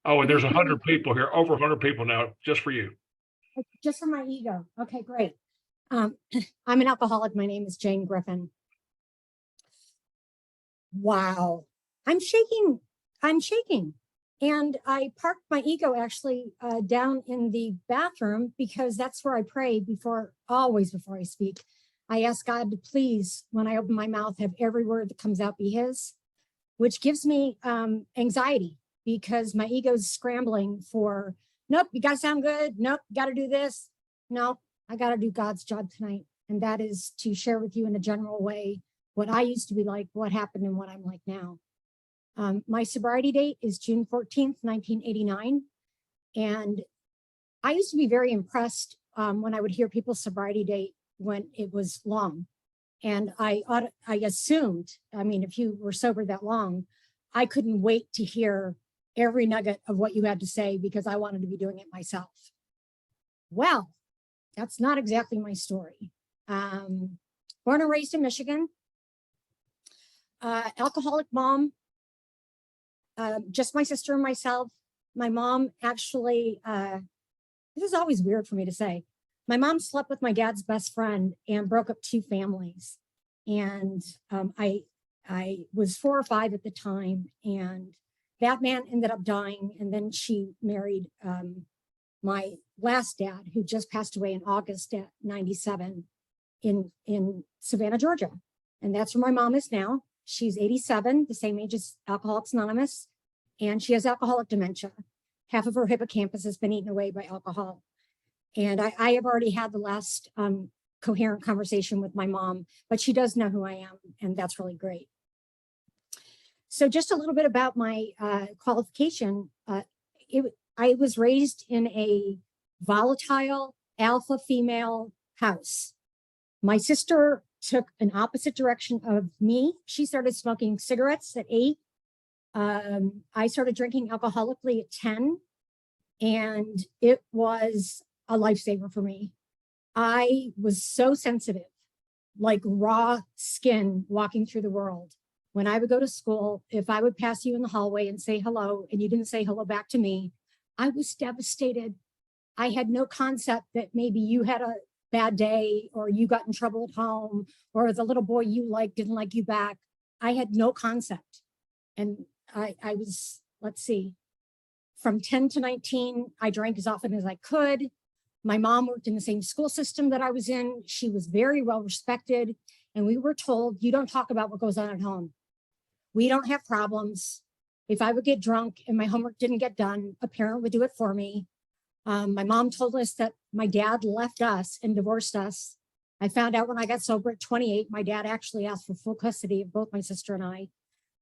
Oh, and And I there's feel like 100 people here, over 100 people now, just for you. just for my ego. Okay, great. Um, I'm an alcoholic. My name is Jane Griffin. Wow. I'm shaking. I'm shaking. And I parked my ego actually down in the bathroom because that's where I pray always before I speak. I ask God to please, when I open my mouth, have every word that comes out be His, which gives me anxiety because my ego is scrambling for, nope, you got to sound good. Nope, you got to do this. No, I got to do God's job tonight. And that is to share with you in a general way what I used to be like, what happened, and what I'm like now. My sobriety date is June 14th, 1989. And I used to be very impressed when I would hear people's sobriety date when it was long. And I assumed, I mean, if you were sober that long, I couldn't wait to hear every nugget of what you had to say because I wanted to be doing it myself. Well, that's not exactly my story. Born and raised in Michigan, alcoholic mom, just my sister and myself. My mom actually, this is always weird for me to say. My mom slept with my dad's best friend and broke up two families. And I was 4 or 5 at the time, and that man ended up dying. And then she married my last dad, who just passed away in August at 97 in Savannah, Georgia. And that's where my mom is now. She's 87, the same age as Alcoholics Anonymous, and she has alcoholic dementia. Half of her hippocampus has been eaten away by alcohol. And I have already had the last coherent conversation with my mom, but she does know who I am, and that's really great. So just a little bit about my qualification. I was raised in a volatile alpha female house. My sister took an opposite direction of me. She started smoking cigarettes at 8. I started drinking alcoholically at 10, and it was a lifesaver for me. I was so sensitive, like raw skin walking through the world. When I would go to school, if I would pass you in the hallway and say hello, and you didn't say hello back to me, I was devastated. I had no concept that maybe you had a bad day, or you got in trouble at home, or the little boy you liked didn't like you back. I had no concept. And I was, let's see, from 10 to 19, I drank as often as I could. My mom worked in the same school system that I was in. She was very well respected. And we were told, you don't talk about what goes on at home. We don't have problems. If I would get drunk and my homework didn't get done, a parent would do it for me. My mom told us that my dad left us and divorced us. I found out when I got sober at 28, my dad actually asked for full custody of both my sister and I,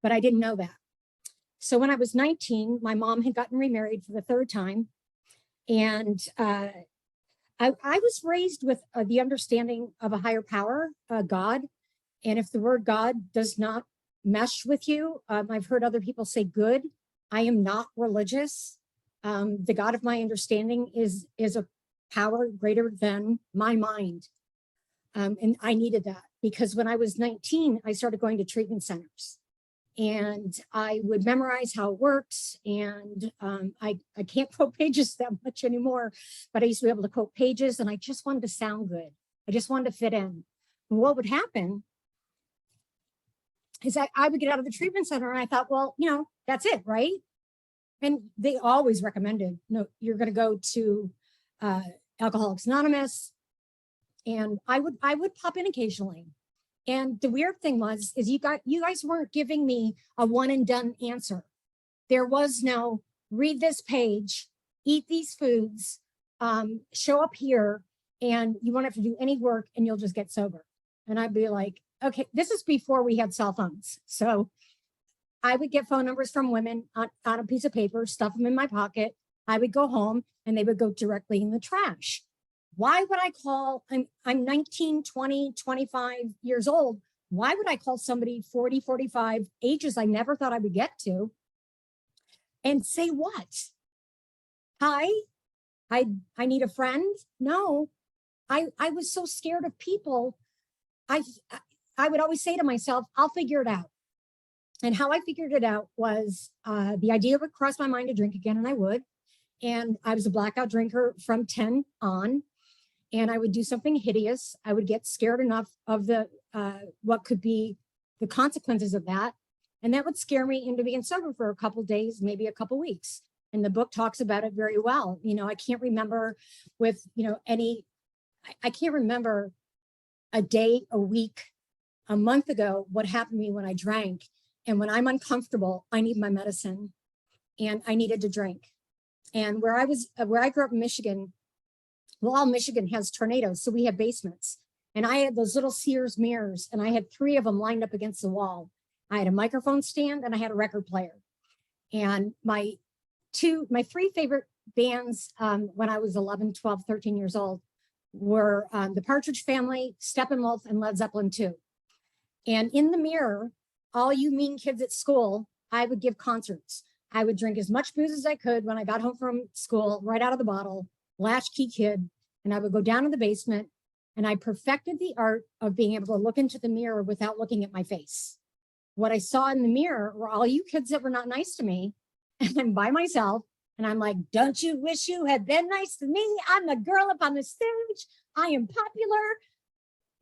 but I didn't know that. So when I was 19, my mom had gotten remarried for the 3rd time. And I was raised with the understanding of a higher power, God. And if the word God does not mesh with you, I've heard other people say good. I am not religious. The God of my understanding is a power greater than my mind. And I needed that because when I was 19, I started going to treatment centers. And I would memorize how it works. And I can't quote pages that much anymore, but I used to be able to quote pages, and I just wanted to sound good. I just wanted to fit in. And what would happen is I would get out of the treatment center and I thought, well, that's it, right? And they always recommended, no, you're going to go to Alcoholics Anonymous. And I would pop in occasionally. And the weird thing was, is you guys weren't giving me a one and done answer. There was no read this page, eat these foods, show up here, and you won't have to do any work and you'll just get sober. And I'd be like, okay, this is before we had cell phones. So I would get phone numbers from women on a piece of paper, stuff them in my pocket. I would go home and they would go directly in the trash. Why would I call, I'm 19, 20, 25 years old. Why would I call somebody 40, 45, ages I never thought I would get to, and say what? Hi, I need a friend? No, I was so scared of people. I would always say to myself, I'll figure it out. And how I figured it out was the idea would cross my mind to drink again, and I would. And I was a blackout drinker from 10 on, and I would do something hideous. I would get scared enough of the what could be the consequences of that, and that would scare me into being sober for a couple days, maybe a couple weeks. And the book talks about it very well. You know, I can't remember with, you know, I can't remember a day, a week, a month ago what happened to me when I drank. And when I'm uncomfortable, I need my medicine, and I needed to drink. And where I grew up in Michigan, well, all Michigan has tornadoes, so we have basements. And I had those little Sears mirrors, and I had 3 of them lined up against the wall. I had a microphone stand and I had a record player. And my 3 favorite bands when I was 11, 12, 13 years old were the Partridge Family, Steppenwolf, and Led Zeppelin 2. And in the mirror, all you mean kids at school, I would give concerts. I would drink as much booze as I could when I got home from school, right out of the bottle, latchkey kid, and I would go down in the basement, and I perfected the art of being able to look into the mirror without looking at my face. What I saw in the mirror were all you kids that were not nice to me, and I'm by myself, and I'm like, don't you wish you had been nice to me? I'm the girl up on the stage. I am popular.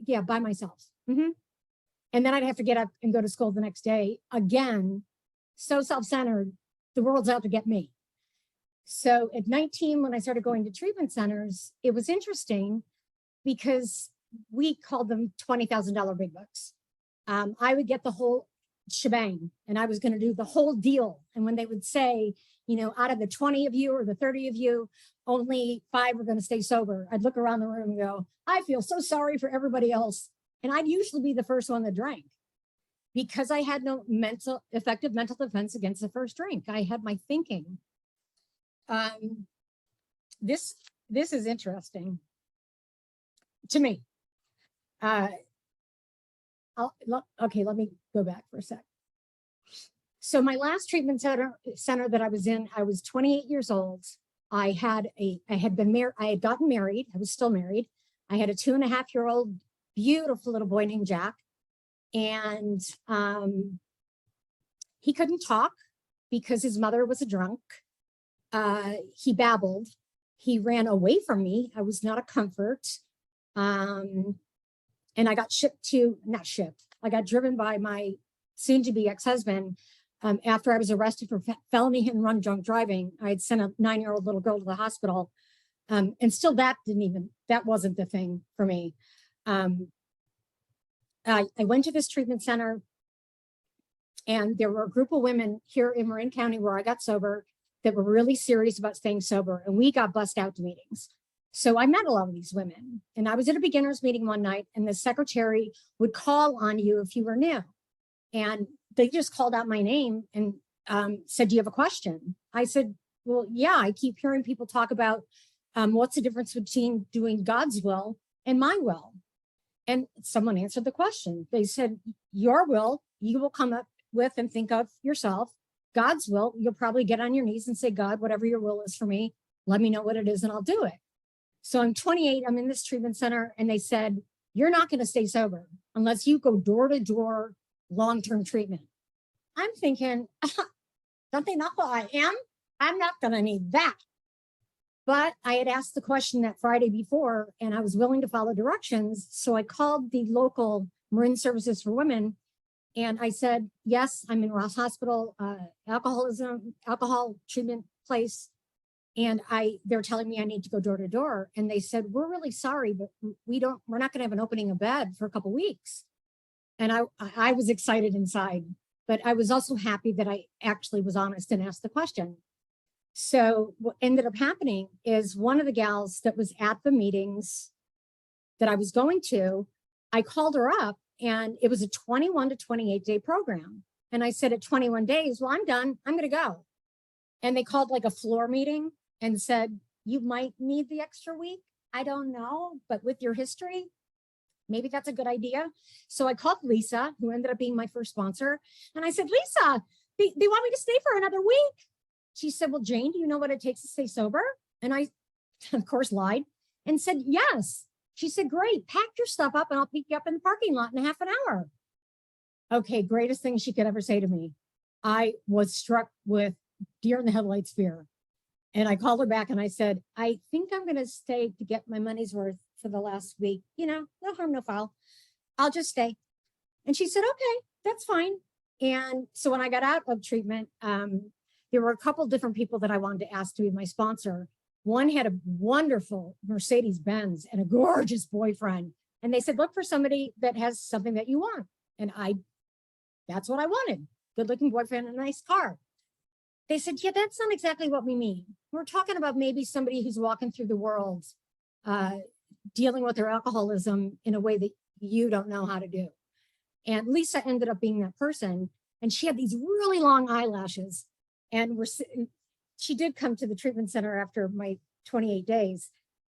Yeah, by myself. And then I'd have to get up and go to school the next day again, so self-centered, the world's out to get me. So at 19, when I started going to treatment centers, it was interesting because we called them $20,000 big bucks. I would get the whole shebang, and I was going to do the whole deal. And when they would say, you know, out of the 20 of you or the 30 of you, only 5 are going to stay sober, I'd look around the room and go, I feel so sorry for everybody else. And I'd usually be the first one that drank because I had no effective mental defense against the first drink. I had my thinking. This is interesting to me. Okay, let me go back for a sec. So my last treatment center that I was in, I was 28 years old. I had gotten married. I was still married. I had a 2.5-year-old beautiful little boy named Jack. And he couldn't talk because his mother was a drunk. He babbled. He ran away from me. I was not a comfort. And I got I got driven by my soon-to-be ex-husband after I was arrested for felony hit and run drunk driving. I had sent a 9-year-old little girl to the hospital. And still that wasn't the thing for me. I went to this treatment center, and there were a group of women here in Marin County where I got sober that were really serious about staying sober, and we got bussed out to meetings. So I met a lot of these women, and I was at a beginner's meeting one night, and the secretary would call on you if you were new. And they just called out my name and said, do you have a question? I said, well, yeah, I keep hearing people talk about what's the difference between doing God's will and my will. And someone answered the question. They said, your will, you will come up with and think of yourself. God's will, you'll probably get on your knees and say, God, whatever your will is for me, let me know what it is and I'll do it. So I'm 28, I'm in this treatment center, and they said, you're not going to stay sober unless you go door to door long-term treatment. I'm thinking, don't they know who I am? I'm not going to need that. But I had asked the question that Friday before, and I was willing to follow directions. So I called the local Marin Services for Women, and I said, yes, I'm in Ross Hospital, alcohol treatment place. And they're telling me I need to go door to door. And they said, we're really sorry, but we're not going to have an opening of bed for a couple of weeks. And I was excited inside, but I was also happy that I actually was honest and asked the question. So what ended up happening is one of the gals that was at the meetings that I was going to, I called her up, and it was a 21 to 28 day program. And I said, at 21 days, well, I'm done. I'm going to go. And they called like a floor meeting and said, you might need the extra week. I don't know, but with your history, maybe that's a good idea. So I called Lisa, who ended up being my first sponsor. And I said, Lisa, they want me to stay for another week. She said, well, Jane, do you know what it takes to stay sober? And I, of course, lied and said, yes. She said, great, pack your stuff up and I'll pick you up in the parking lot in half an hour. Okay, greatest thing she could ever say to me. I was struck with deer in the headlights fear. And I called her back and I said, I think I'm going to stay to get my money's worth for the last week. You know, no harm, no foul. I'll just stay. And she said, okay, that's fine. And so when I got out of treatment, there were a couple different people that I wanted to ask to be my sponsor. One had a wonderful Mercedes Benz and a gorgeous boyfriend. And they said, look for somebody that has something that you want. And that's what I wanted. Good looking boyfriend and a nice car. They said, yeah, that's not exactly what we mean. We're talking about maybe somebody who's walking through the world, dealing with their alcoholism in a way that you don't know how to do. And Lisa ended up being that person. And she had these really long eyelashes. And she did come to the treatment center after my 28 days.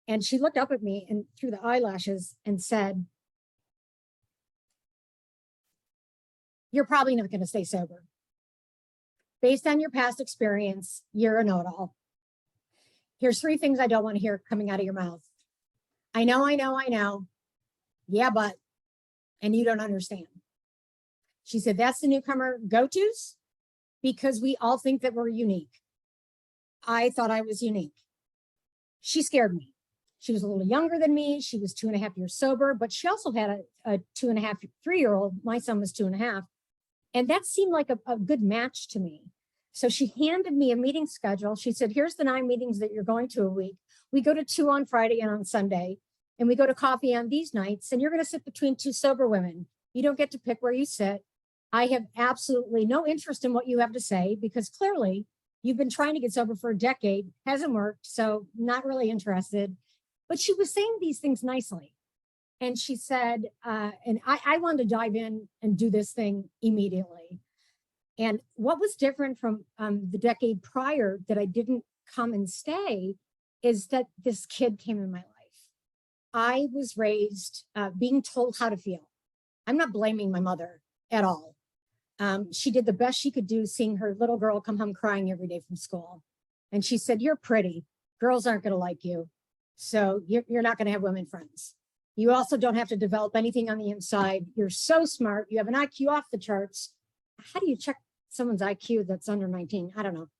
And she looked up at me and through the eyelashes and said, you're probably not going to stay sober. Based on your past experience, you're a know-it-all. Here's 3 things I don't want to hear coming out of your mouth. I know. Yeah, but, and you don't understand. She said, that's the newcomer go-tos because we all think that we're unique. I thought I was unique. She scared me. She was a little younger than me. She was 2.5 years sober, but she also had a 2.5, 3-year-old. My son was 2.5. And that seemed like a good match to me. So she handed me a meeting schedule. She said, here's the 9 meetings that you're going to a week. We go to 2 on Friday and on Sunday, and we go to coffee on these nights, and you're going to sit between 2 sober women. You don't get to pick where you sit. I have absolutely no interest in what you have to say because clearly you've been trying to get sober for a decade, hasn't worked, so not really interested. But she was saying these things nicely. And she said, and I wanted to dive in and do this thing immediately. And what was different from the decade prior that I didn't come and stay is that this kid came in my life. I was raised being told how to feel. I'm not blaming my mother at all. She did the best she could do seeing her little girl come home crying every day from school. And she said, you're pretty. Girls aren't going to like you. So you're not going to have women friends. You also don't have to develop anything on the inside. You're so smart. You have an IQ off the charts. How do you check someone's IQ that's under 19? I don't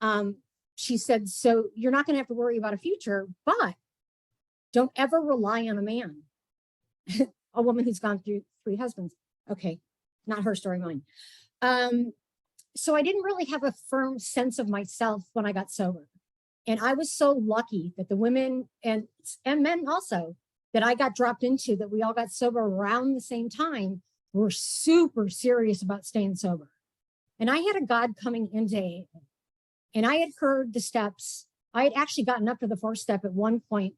know. She said, so you're not going to have to worry about a future, but don't ever rely on a man. A woman who's gone through 3 husbands. Okay, not her story, mine. So I didn't really have a firm sense of myself when I got sober. And I was so lucky that the women and men also that I got dropped into, that we all got sober around the same time, were super serious about staying sober. And I had a God coming into AA, and I had heard the steps. I had actually gotten up to the 4th step at one point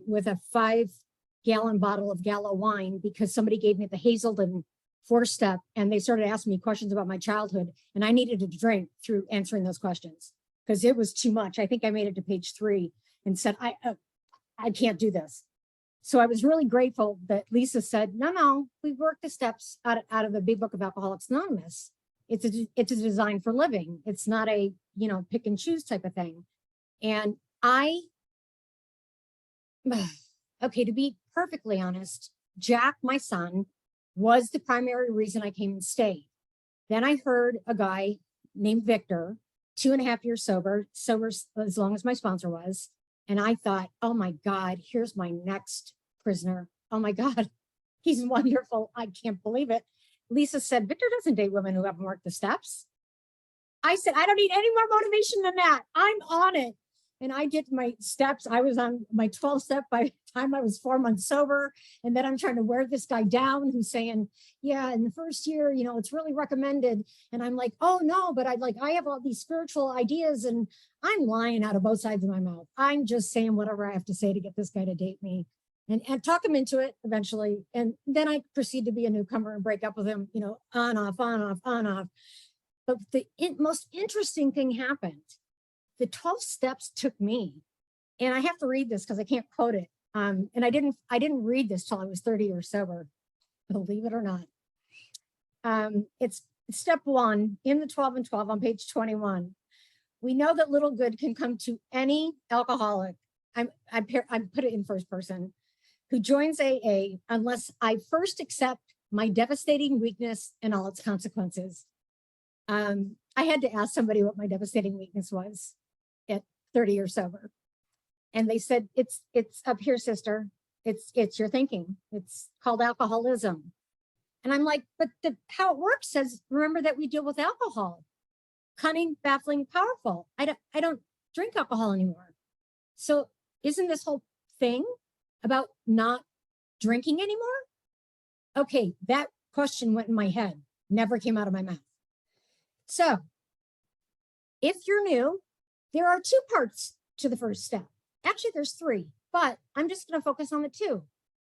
with a 5-gallon bottle of Gallo wine because somebody gave me the Hazelden 4th step, and they started asking me questions about my childhood, and I needed to drink through answering those questions because it was too much. I think I made it to page 3 and said, I can't do this. So I was really grateful that Lisa said, no, we worked the steps out of the big book of Alcoholics Anonymous. It's a design for living. It's not a, pick and choose type of thing. And okay, to be perfectly honest, Jack, my son, was the primary reason I came and stayed. Then I heard a guy named Victor, 2.5 years sober as long as my sponsor was. And I thought, oh my God, here's my next prisoner. Oh my God, he's wonderful. I can't believe it. Lisa said, Victor doesn't date women who haven't worked the steps. I said, I don't need any more motivation than that. I'm on it. And I did my steps. I was on my 12th step by the time I was 4 months sober. And then I'm trying to wear this guy down who's saying, yeah, in the first year, it's really recommended. And I'm like, oh no, but I have all these spiritual ideas and I'm lying out of both sides of my mouth. I'm just saying whatever I have to say to get this guy to date me and talk him into it eventually. And then I proceed to be a newcomer and break up with him, on, off, on, off, on, off. But the most interesting thing happened. The 12 steps took me, and I have to read this because I can't quote it. And I didn't read this till I was 30 years sober, believe it or not. It's step 1 in the 12 and 12 on page 21. We know that little good can come to any alcoholic. I put it in first person who joins AA unless I first accept my devastating weakness and all its consequences. I had to ask somebody what my devastating weakness was at 30 years sober. And they said, it's up here, sister. It's your thinking. It's called alcoholism. And I'm like, but how it works says, remember that we deal with alcohol. Cunning, baffling, powerful. I don't drink alcohol anymore. So isn't this whole thing about not drinking anymore? Okay, that question went in my head, never came out of my mouth. So if you're new, there are two parts to the first step. Actually, there's three, but I'm just going to focus on the two.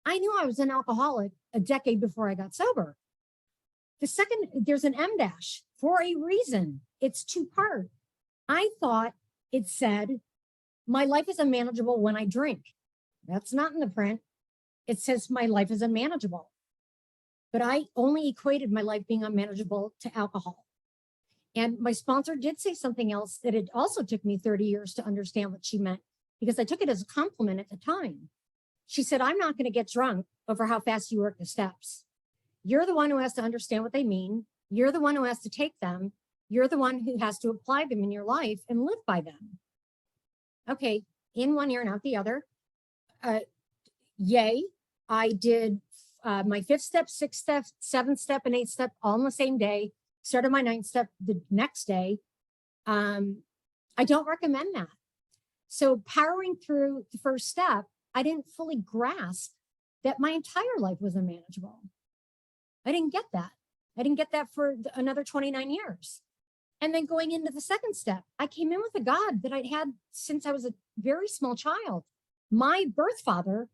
I knew I was an alcoholic a decade before I got sober. The second, there's an M dash for a reason. It's two-part. I thought it said, my life is unmanageable when I drink. That's not in the print. It says my life is unmanageable. But I only equated my life being unmanageable to alcohol. And my sponsor did say something else that it also took me 30 years to understand what she meant, because I took it as a compliment at the time. She said, I'm not going to get drunk over how fast you work the steps. You're the one who has to understand what they mean. You're the one who has to take them. You're the one who has to apply them in your life and live by them. Okay, in one ear and out the other. Yay, I did my 5th step, 6th step, 7th step, and 8th step all on the same day. Started my 9th step the next day. I don't recommend that. So powering through the first step, I didn't fully grasp that my entire life was unmanageable. I didn't get that. I didn't get that for another 29 years. And then going into the second step, I came in with a God that I'd had since I was a very small child. My birth father,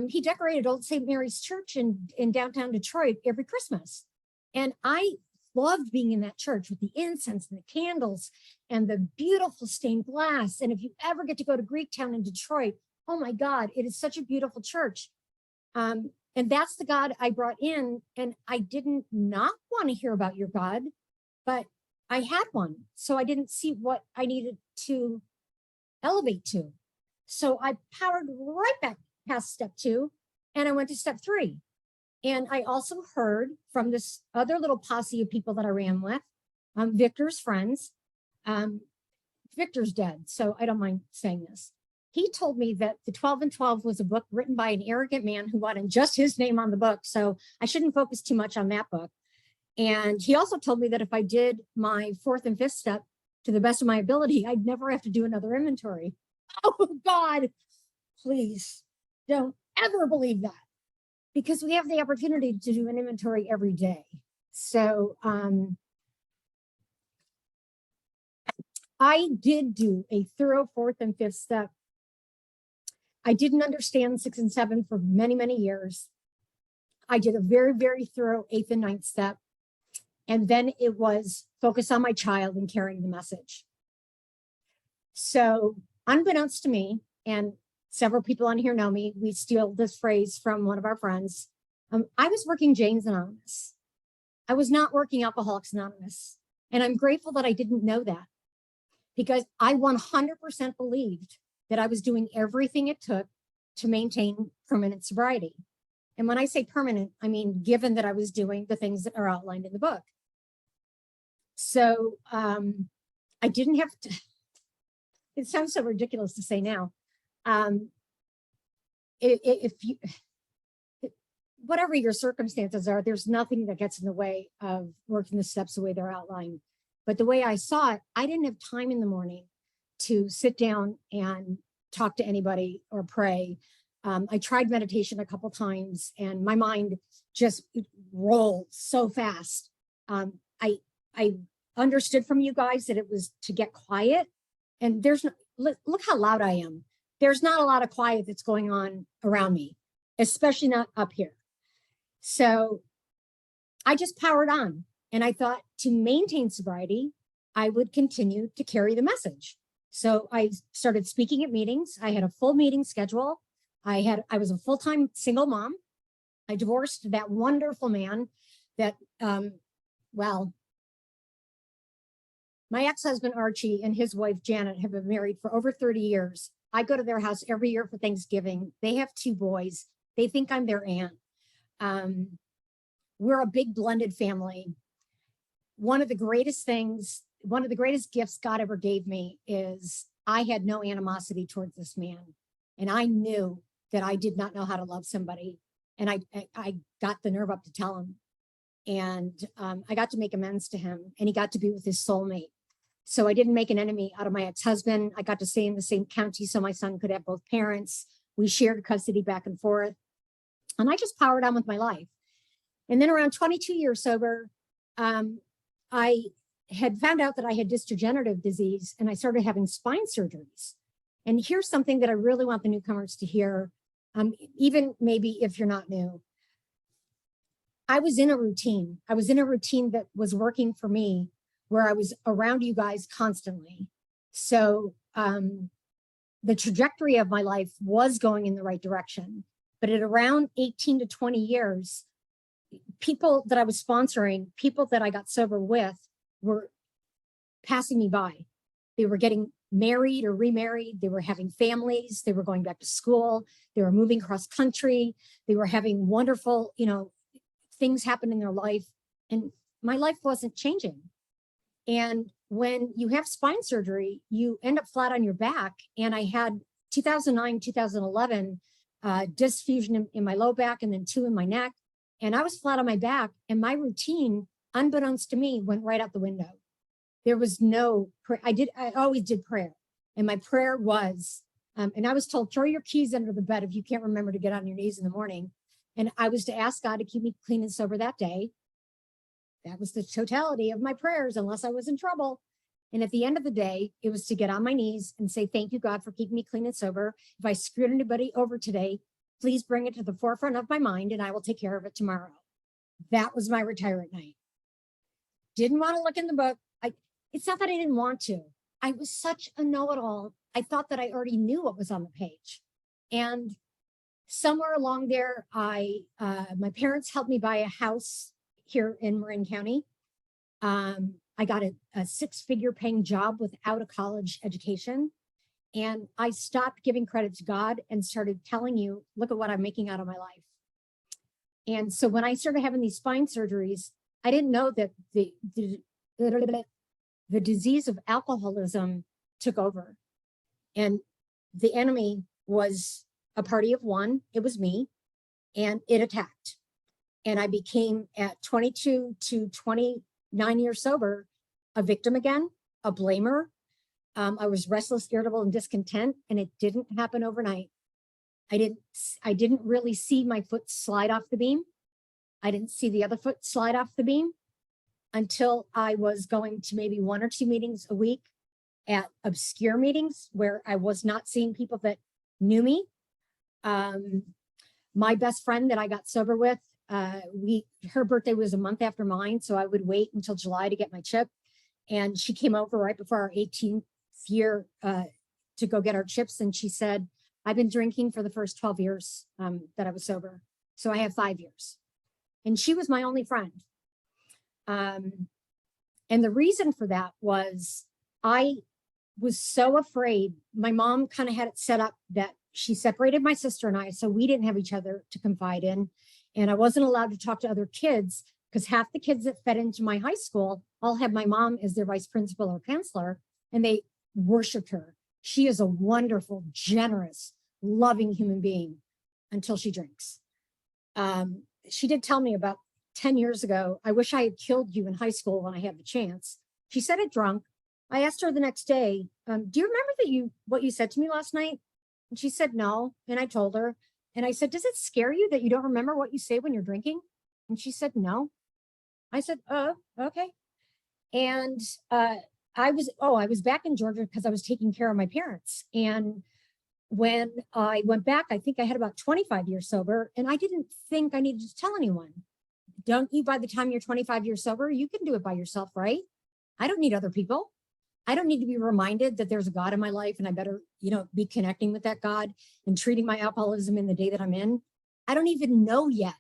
he decorated Old St. Mary's Church in downtown Detroit every Christmas. And I loved being in that church with the incense and the candles and the beautiful stained glass. And if you ever get to go to Greektown in Detroit, oh my God, it is such a beautiful church. And that's the God I brought in. And I didn't not want to hear about your God, but I had one. So I didn't see what I needed to elevate to. So I powered right back past step 2 and I went to step 3. And I also heard from this other little posse of people that I ran with, Victor's friends. Victor's dead, so I don't mind saying this. He told me that the 12 and 12 was a book written by an arrogant man who wanted just his name on the book. So I shouldn't focus too much on that book. And he also told me that if I did my 4th and 5th step to the best of my ability, I'd never have to do another inventory. Oh God, please don't ever believe that, because we have the opportunity to do an inventory every day. So I did do a thorough 4th and 5th step. I didn't understand 6 and 7 for many, many years. I did a very, very thorough 8th and 9th step. And then it was focus on my child and carrying the message. So unbeknownst to me, and several people on here know me, we steal this phrase from one of our friends. I was working Jane's Anonymous. I was not working Alcoholics Anonymous. And I'm grateful that I didn't know that, because I 100% believed that I was doing everything it took to maintain permanent sobriety. And when I say permanent, I mean, given that I was doing the things that are outlined in the book. So I didn't have to, it sounds so ridiculous to say now. If you, whatever your circumstances are, there's nothing that gets in the way of working the steps the way they're outlined. But the way I saw it, I didn't have time in the morning to sit down and talk to anybody or pray. I tried meditation a couple times and my mind just rolled so fast. I understood from you guys that it was to get quiet, and there's no, look how loud I am. There's not a lot of quiet that's going on around me, especially not up here. So I just powered on, and I thought to maintain sobriety, I would continue to carry the message. So I started speaking at meetings. I had a full meeting schedule. I was a full-time single mom. I divorced that wonderful man that, well, my ex-husband Archie and his wife Janet have been married for over 30 years. I go to their house every year for Thanksgiving. They have 2 boys. They think I'm their aunt. we're a big blended family. One of the greatest gifts God ever gave me is I had no animosity towards this man. And I knew that I did not know how to love somebody. And I got the nerve up to tell him. And I got to make amends to him, and he got to be with his soulmate. So I didn't make an enemy out of my ex-husband. I got to stay in the same county so my son could have both parents. We shared custody back and forth. And I just powered on with my life. And then around 22 years sober, I had found out that I had dysdegenerative disease, and I started having spine surgeries. And here's something that I really want the newcomers to hear, even maybe if you're not new. I was in a routine. I was in a routine that was working for me, where I was around you guys constantly. So the trajectory of my life was going in the right direction. But at around 18 to 20 years, people that I was sponsoring, people that I got sober with, were passing me by. They were getting married or remarried. They were having families. They were going back to school. They were moving cross country. They were having wonderful, things happen in their life. And my life wasn't changing. And when you have spine surgery, you end up flat on your back. And I had 2009, 2011, disc fusion in my low back, and then 2 in my neck. And I was flat on my back, and my routine, unbeknownst to me, went right out the window. There was no, I always did prayer. And my prayer was, and I was told, throw your keys under the bed if you can't remember to get on your knees in the morning. And I was to ask God to keep me clean and sober that day. That was the totality of my prayers, unless I was in trouble. And at the end of the day, it was to get on my knees and say, thank you, God, for keeping me clean and sober. If I screwed anybody over today, please bring it to the forefront of my mind, and I will take care of it tomorrow. That was my retirement night. Didn't want to look in the book. It's not that I didn't want to. I was such a know-it-all. I thought that I already knew what was on the page. And somewhere along there, my parents helped me buy a house here in Marin County. I got a 6-figure paying job without a college education. And I stopped giving credit to God and started telling you, look at what I'm making out of my life. And so when I started having these spine surgeries, I didn't know that the disease of alcoholism took over. And the enemy was a party of one. It was me, and it attacked. And I became, at 22 to 29 years sober, a victim again, a blamer. I was restless, irritable, and discontent, and it didn't happen overnight. I didn't really see my foot slide off the beam. I didn't see the other foot slide off the beam until I was going to maybe 1 or 2 meetings a week, at obscure meetings where I was not seeing people that knew me. My best friend that I got sober with, her birthday was a month after mine, so I would wait until July to get my chip. And she came over right before our 18th year to go get our chips. And she said, I've been drinking for the first 12 years that I was sober. So I have 5 years. And she was my only friend. And the reason for that was I was so afraid. My mom kind of had it set up that she separated my sister and I, so we didn't have each other to confide in. And I wasn't allowed to talk to other kids, because half the kids that fed into my high school all had my mom as their vice principal or counselor, and they worshiped her. She is a wonderful, generous, loving human being until she drinks. She did tell me about 10 years ago, I wish I had killed you in high school when I had the chance. She said it drunk. I asked her the next day, do you remember what you said to me last night? And she said no. And I told her, and I said, does it scare you that you don't remember what you say when you're drinking? And she said no. I said, oh, okay. And I was back in Georgia because I was taking care of my parents. And when I went back, I think I had about 25 years sober, and I didn't think I needed to tell anyone. Don't you, by the time you're 25 years sober, you can do it by yourself, right? I don't need other people. I don't need to be reminded that there's a God in my life, and I better, be connecting with that God and treating my alcoholism in the day that I'm in. I don't even know yet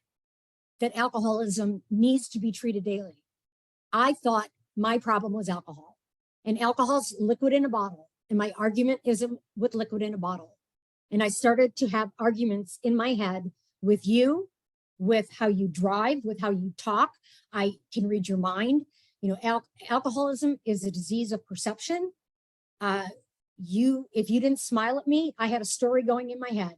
that alcoholism needs to be treated daily. I thought my problem was alcohol, and alcohol's liquid in a bottle. And my argument isn't with liquid in a bottle. And I started to have arguments in my head with you, with how you drive, with how you talk. I can read your mind. You know, alcoholism is a disease of perception. If you didn't smile at me, I had a story going in my head.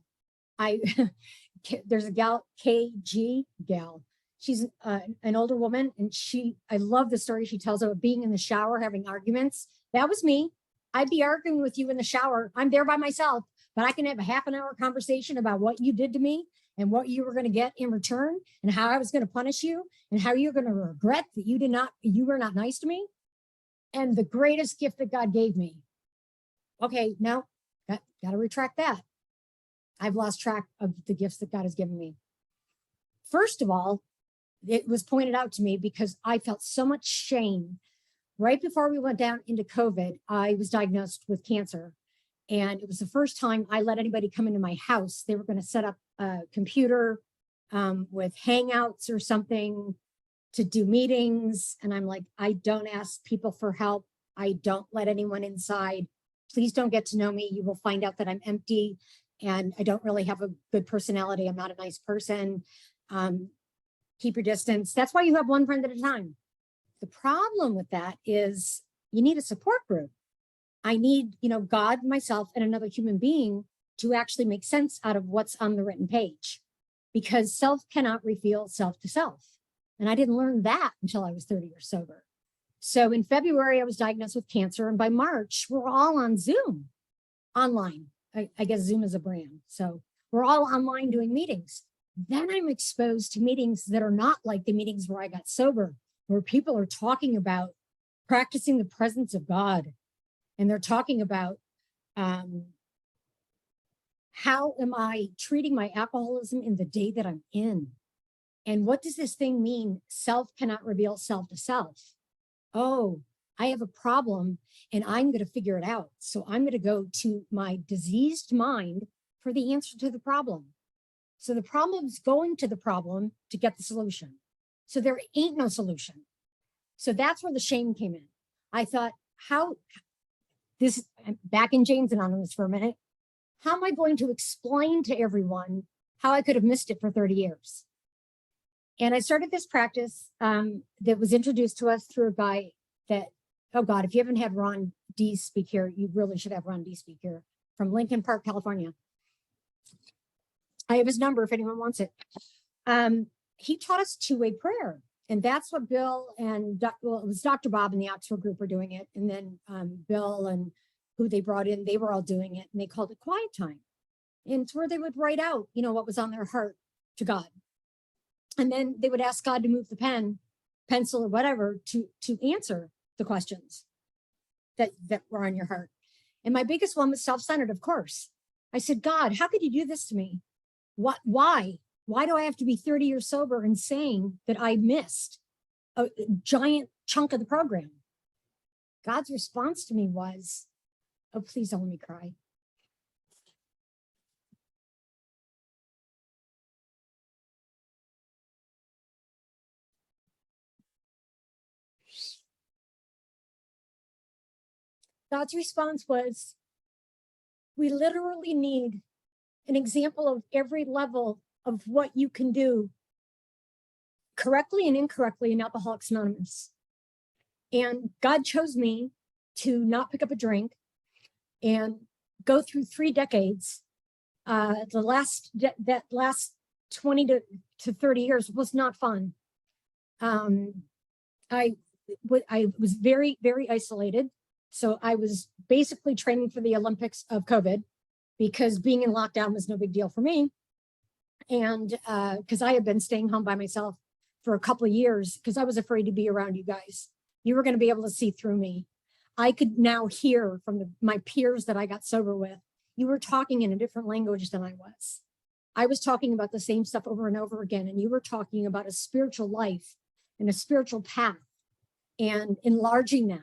There's a gal, KG gal. She's an older woman, and I love the story she tells about being in the shower, having arguments. That was me. I'd be arguing with you in the shower. I'm there by myself, but I can have a half an hour conversation about what you did to me and what you were going to get in return and how I was going to punish you and how you're going to regret that you were not nice to me. And the greatest gift that God gave me. Okay, no, got to retract that. I've lost track of the gifts that God has given me. First of all, it was pointed out to me because I felt so much shame. Right before we went down into COVID, I was diagnosed with cancer. And it was the first time I let anybody come into my house. They were going to set up a computer with Hangouts or something to do meetings. And I'm like, I don't ask people for help. I don't let anyone inside. Please don't get to know me. You will find out that I'm empty and I don't really have a good personality. I'm not a nice person. Keep your distance. That's why you have one friend at a time. The problem with that is you need a support group. I need, God, myself, and another human being to actually make sense out of what's on the written page, because self cannot reveal self to self. And I didn't learn that until I was 30 years sober. So in February, I was diagnosed with cancer. And by March, we're all on Zoom, online. I guess Zoom is a brand. So we're all online doing meetings. Then I'm exposed to meetings that are not like the meetings where I got sober, where people are talking about practicing the presence of God. And they're talking about how am I treating my alcoholism in the day that I'm in? And what does this thing mean? Self cannot reveal self to self. Oh, I have a problem and I'm going to figure it out. So I'm going to go to my diseased mind for the answer to the problem. So the problem is going to the problem to get the solution. So there ain't no solution. So that's where the shame came in. I thought, back in Jane's Anonymous for a minute, how am I going to explain to everyone how I could have missed it for 30 years? And I started this practice that was introduced to us through a guy that, oh God, if you haven't had Ron D speak here, you really should have Ron D speak here, from Lincoln Park, California. I have his number if anyone wants it. He taught us two-way prayer. And that's what Bill and, it was Dr. Bob and the Oxford group were doing it. And then Bill and who they brought in, they were all doing it. And they called it quiet time. And it's where they would write out, what was on their heart to God. And then they would ask God to move the pencil or whatever to answer the questions that were on your heart. And my biggest one was self-centered, of course. I said, God, how could you do this to me? Why? Why do I have to be 30 years sober and saying that I missed a giant chunk of the program? God's response to me was, oh, please don't let me cry. God's response was, we literally need an example of every level of what you can do correctly and incorrectly in Alcoholics Anonymous. And God chose me to not pick up a drink and go through 3 decades. That last 20 to 30 years was not fun. I was very, very isolated. So I was basically training for the Olympics of COVID because being in lockdown was no big deal for me. And because I had been staying home by myself for a couple of years because I was afraid to be around you guys. You were going to be able to see through me. I could now hear from my peers that I got sober with, you were talking in a different language than I was. I was talking about the same stuff over and over again. And you were talking about a spiritual life and a spiritual path and enlarging that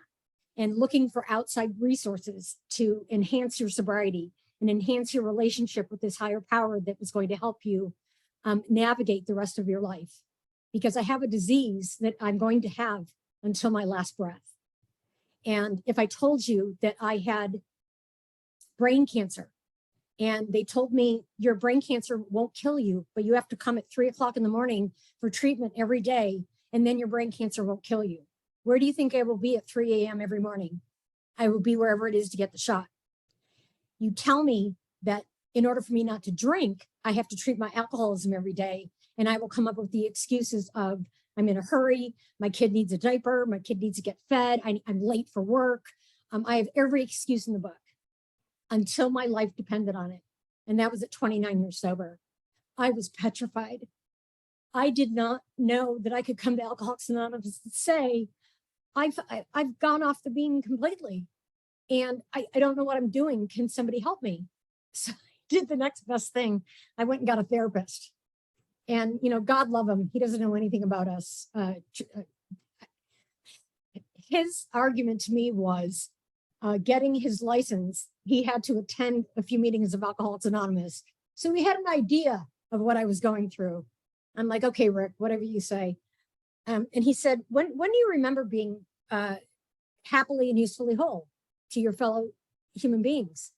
and looking for outside resources to enhance your sobriety and enhance your relationship with this higher power that was going to help you navigate the rest of your life. Because I have a disease that I'm going to have until my last breath. And if I told you that I had brain cancer And they told me your brain cancer won't kill you, but you have to come at 3 o'clock in the morning for treatment every day. And then your brain cancer won't kill you. Where do you think I will be at 3 a.m. every morning? I will be wherever it is to get the shot. You tell me that in order for me not to drink, I have to treat my alcoholism every day. And I will come up with the excuses of, I'm in a hurry, my kid needs a diaper, my kid needs to get fed, I'm late for work. I have every excuse in the book until my life depended on it. And that was at 29 years sober. I was petrified. I did not know that I could come to Alcoholics Anonymous and say, I've gone off the beam completely. And I don't know what I'm doing. Can somebody help me? So I did the next best thing. I went and got a therapist. And, you know, God love him. He doesn't know anything about us. His argument to me was getting his license. He had to attend a few meetings of Alcoholics Anonymous. So he had an idea of what I was going through. I'm like, okay, Rick, whatever you say. And he said, when do you remember being happily and usefully whole to your fellow human beings?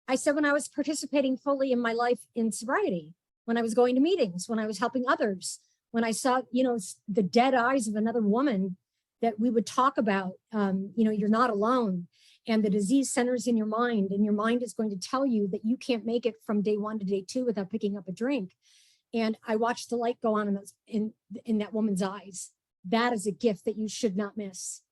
I said, when I was participating fully in my life in sobriety, when I was going to meetings, when I was helping others, when I saw, you know, the dead eyes of another woman that we would talk about, you know, you're not alone, and the disease centers in your mind, and your mind is going to tell you that you can't make it from day 1 to day 2 without picking up a drink. And I watched the light go on in that woman's eyes. That is a gift that you should not miss.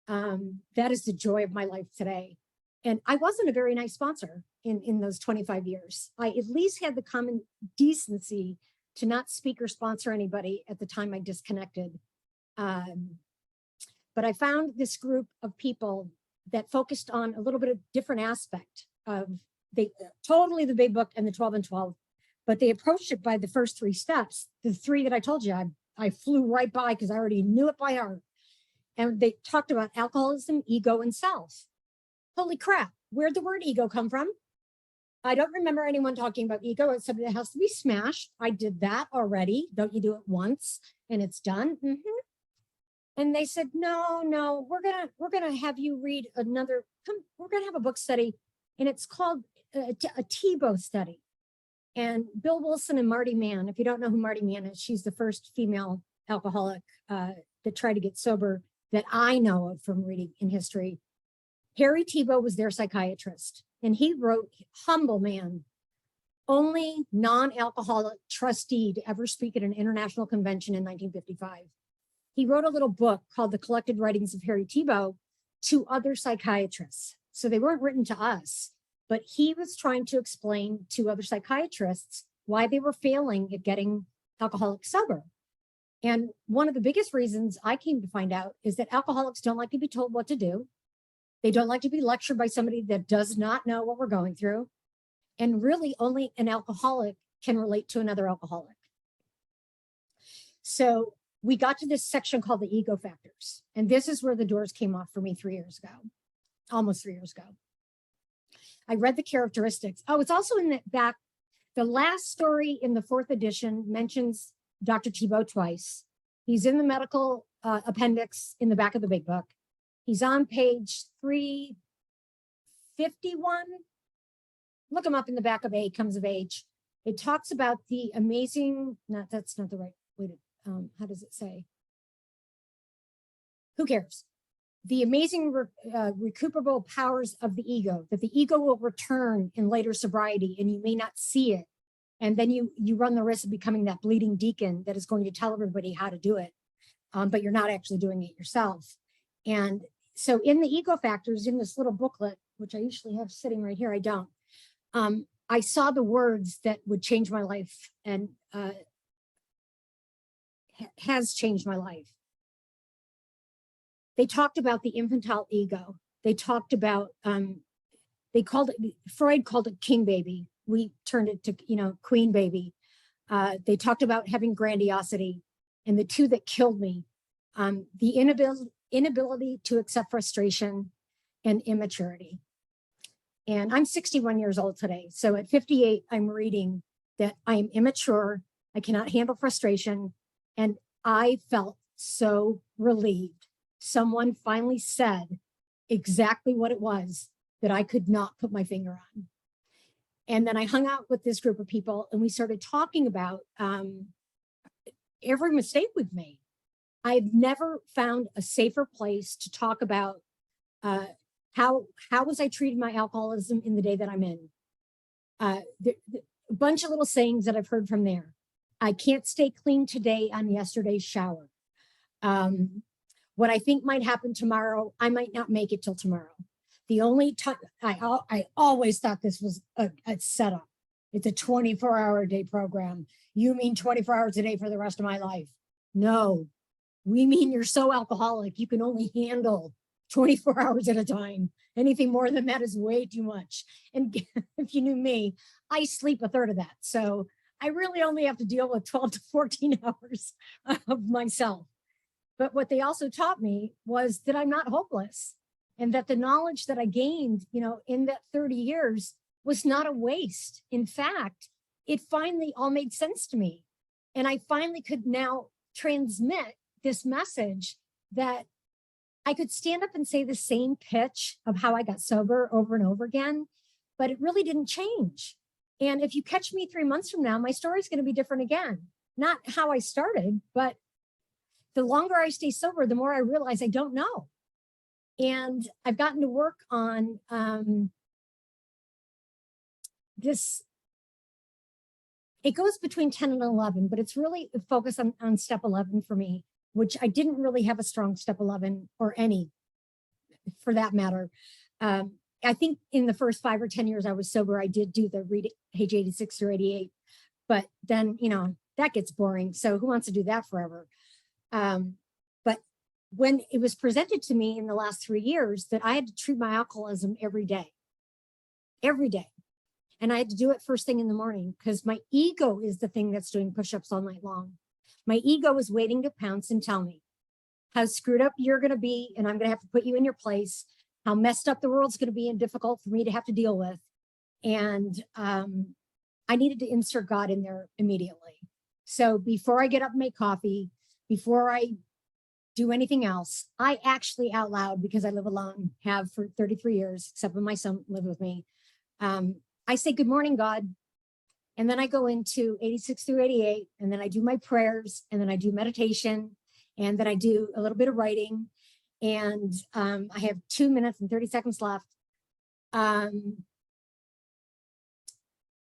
That is the joy of my life today. And I wasn't a very nice sponsor in those 25 years. I at least had the common decency to not speak or sponsor anybody at the time I disconnected. But I found this group of people that focused on a little bit of different aspect of totally the big book and the 12 and 12, but they approached it by the first 3 steps. The 3 that I told you, I flew right by because I already knew it by heart. And they talked about alcoholism, ego, and self. Holy crap, where'd the word ego come from? I don't remember anyone talking about ego. It's something that has to be smashed. I did that already. Don't you do it once and it's done? And they said, no, we're gonna have you read another, we're gonna have a book study, and it's called a Tebow study. And Bill Wilson and Marty Mann, if you don't know who Marty Mann is, she's the first female alcoholic that tried to get sober that I know of from reading in history. Harry Tebow was their psychiatrist, and he wrote, humble man, only non-alcoholic trustee to ever speak at an international convention in 1955. He wrote a little book called The Collected Writings of Harry Tebow to other psychiatrists. So they weren't written to us, but he was trying to explain to other psychiatrists why they were failing at getting alcoholics sober. And one of the biggest reasons I came to find out is that alcoholics don't like to be told what to do. They don't like to be lectured by somebody that does not know what we're going through. And really only an alcoholic can relate to another alcoholic. So we got to this section called the ego factors. And this is where the doors came off for me 3 years ago, almost 3 years ago. I read the characteristics. Oh, it's also in the back. The last story in the 4th edition mentions Dr. Tebow twice. He's in the medical appendix in the back of the big book. He's on page 351. Look him up in the back of A, Comes of Age. It talks about the amazing, that's not the right way to, how does it say? Who cares? The amazing recuperable powers of the ego, that the ego will return in later sobriety and you may not see it. And then you run the risk of becoming that bleeding deacon that is going to tell everybody how to do it, but you're not actually doing it yourself. And so in the ego factors, in this little booklet, which I usually have sitting right here, I don't, I saw the words that would change my life and has changed my life. They talked about the infantile ego. They talked about, Freud called it king baby. We turned it to, queen baby. They talked about having grandiosity, and the 2 that killed me, the inability to accept frustration and immaturity. And I'm 61 years old today. So at 58, I'm reading that I am immature. I cannot handle frustration. And I felt so relieved. Someone finally said exactly what it was that I could not put my finger on. And then I hung out with this group of people and we started talking about every mistake we've made. I've never found a safer place to talk about how was I treating my alcoholism in the day that I'm in. A bunch of little sayings that I've heard from there. I can't stay clean today on yesterday's shower. What I think might happen tomorrow, I might not make it till tomorrow. The only time I always thought this was a setup. It's a 24-hour-a-day program. You mean 24 hours a day for the rest of my life? No, we mean you're so alcoholic, you can only handle 24 hours at a time. Anything more than that is way too much. And if you knew me, I sleep a third of that. So I really only have to deal with 12 to 14 hours of myself. But what they also taught me was that I'm not hopeless, and that the knowledge that I gained, in that 30 years was not a waste. In fact, it finally all made sense to me. And I finally could now transmit this message that I could stand up and say the same pitch of how I got sober over and over again, but it really didn't change. And if you catch me 3 months from now, my story is going to be different again. Not how I started, but the longer I stay sober, the more I realize I don't know. And I've gotten to work on this. It goes between 10 and 11, but it's really focused on step 11 for me, which I didn't really have a strong step 11 or any for that matter. I think in the first 5 or 10 years I was sober, I did do the read page 86 through 88, but then, that gets boring. So who wants to do that forever? But when it was presented to me in the last 3 years that I had to treat my alcoholism every day, and I had to do it first thing in the morning because my ego is the thing that's doing push-ups all night long. My ego is waiting to pounce and tell me how screwed up you're going to be, and I'm going to have to put you in your place, how messed up the world's going to be and difficult for me to have to deal with. And I needed to insert God in there immediately. So before I get up and make coffee, before I do anything else, I actually out loud, because I live alone, have for 33 years, except when my son lived with me, I say, good morning, God. And then I go into 86 through 88, and then I do my prayers, and then I do meditation, and then I do a little bit of writing. And I have 2 minutes and 30 seconds left. I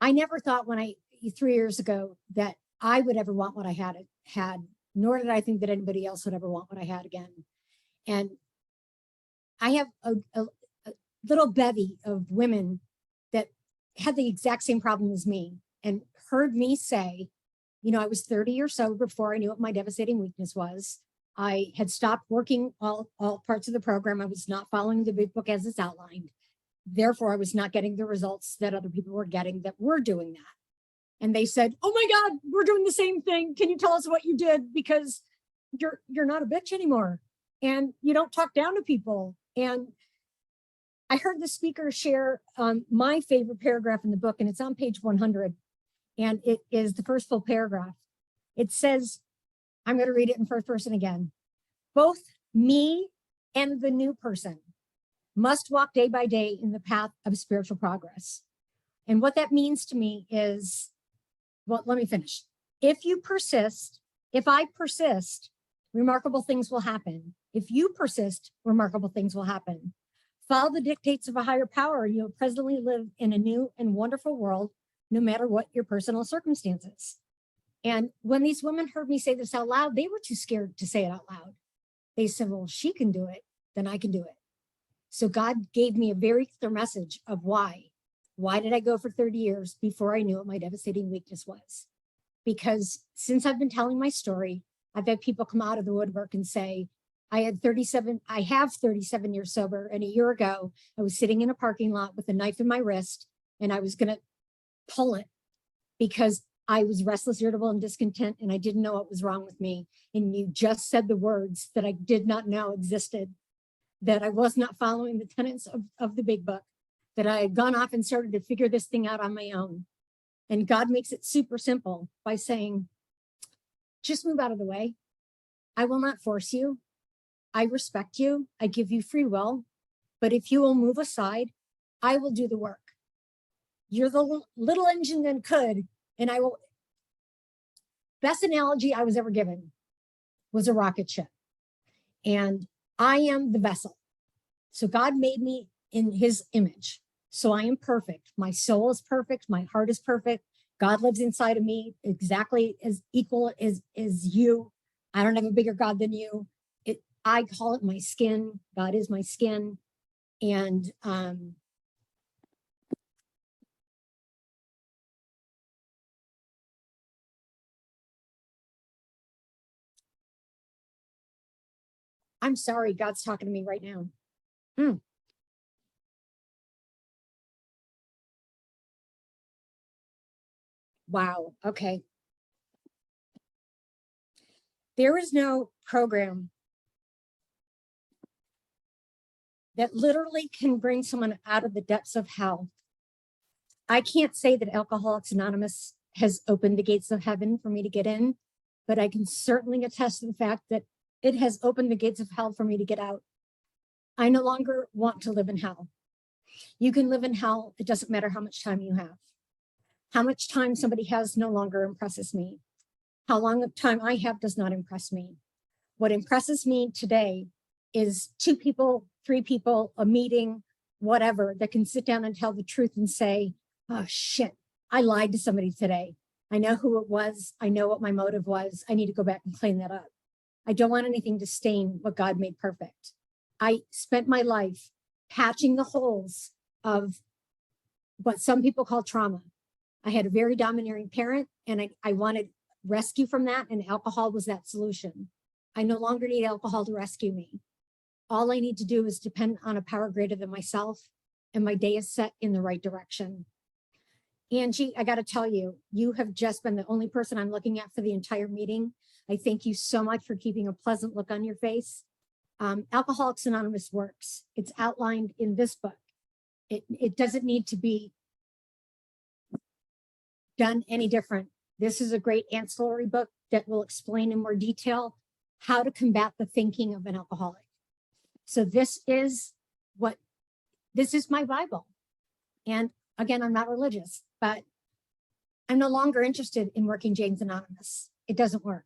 never thought 3 years ago that I would ever want what I had, nor did I think that anybody else would ever want what I had again. And I have a little bevy of women that had the exact same problem as me and heard me say, I was 30 years sober before I knew what my devastating weakness was. I had stopped working all parts of the program. I was not following the big book as it's outlined. Therefore, I was not getting the results that other people were getting that were doing that. And they said, oh my God, we're doing the same thing. Can you tell us what you did? Because you're not a bitch anymore. And you don't talk down to people. And I heard the speaker share my favorite paragraph in the book, and it's on page 100. And it is the first full paragraph. It says, I'm going to read it in first person again. Both me and the new person must walk day by day in the path of spiritual progress. And what that means to me is, well, let me finish. If I persist, remarkable things will happen. If you persist, remarkable things will happen. Follow the dictates of a higher power, and you'll presently live in a new and wonderful world, no matter what your personal circumstances. And when these women heard me say this out loud, they were too scared to say it out loud. They said, well, she can do it, then I can do it. So God gave me a very clear message of why. Why did I go for 30 years before I knew what my devastating weakness was? Because since I've been telling my story, I've had people come out of the woodwork and say, I have 37 years sober. And a year ago, I was sitting in a parking lot with a knife in my wrist, and I was going to pull it because I was restless, irritable, and discontent, and I didn't know what was wrong with me. And you just said the words that I did not know existed, that I was not following the tenets of the big book, that I had gone off and started to figure this thing out on my own. And God makes it super simple by saying, just move out of the way. I will not force you. I respect you. I give you free will. But if you will move aside, I will do the work. You're the little engine that could, and I will. Best analogy I was ever given was a rocket ship. And I am the vessel. So God made me in his image. So I am perfect. My soul is perfect. My heart is perfect. God lives inside of me exactly as equal as you. I don't have a bigger God than you. I call it my skin. God is my skin. And I'm sorry, God's talking to me right now. Wow. Okay. There is no program that literally can bring someone out of the depths of hell. I can't say that Alcoholics Anonymous has opened the gates of heaven for me to get in, but I can certainly attest to the fact that it has opened the gates of hell for me to get out. I no longer want to live in hell. You can live in hell. It doesn't matter how much time you have. How much time somebody has no longer impresses me. How long of time I have does not impress me. What impresses me today is 2 people, 3 people, a meeting, whatever, that can sit down and tell the truth and say, oh shit, I lied to somebody today. I know who it was. I know what my motive was. I need to go back and clean that up. I don't want anything to stain what God made perfect. I spent my life patching the holes of what some people call trauma. I had a very domineering parent, and I wanted rescue from that, and alcohol was that solution. I no longer need alcohol to rescue me. All I need to do is depend on a power greater than myself, and my day is set in the right direction. Angie, I got to tell you, you have just been the only person I'm looking at for the entire meeting. I thank you so much for keeping a pleasant look on your face. Alcoholics Anonymous works. It's outlined in this book. It doesn't need to be done any different. This is a great ancillary book that will explain in more detail how to combat the thinking of an alcoholic. So this is my Bible. And again, I'm not religious, but I'm no longer interested in working James Anonymous. It doesn't work.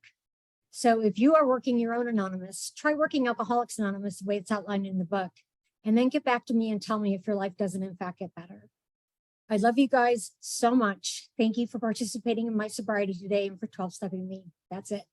So if you are working your own Anonymous, try working Alcoholics Anonymous the way it's outlined in the book, and then get back to me and tell me if your life doesn't in fact get better. I love you guys so much. Thank you for participating in my sobriety today and for 12-stepping me. That's it.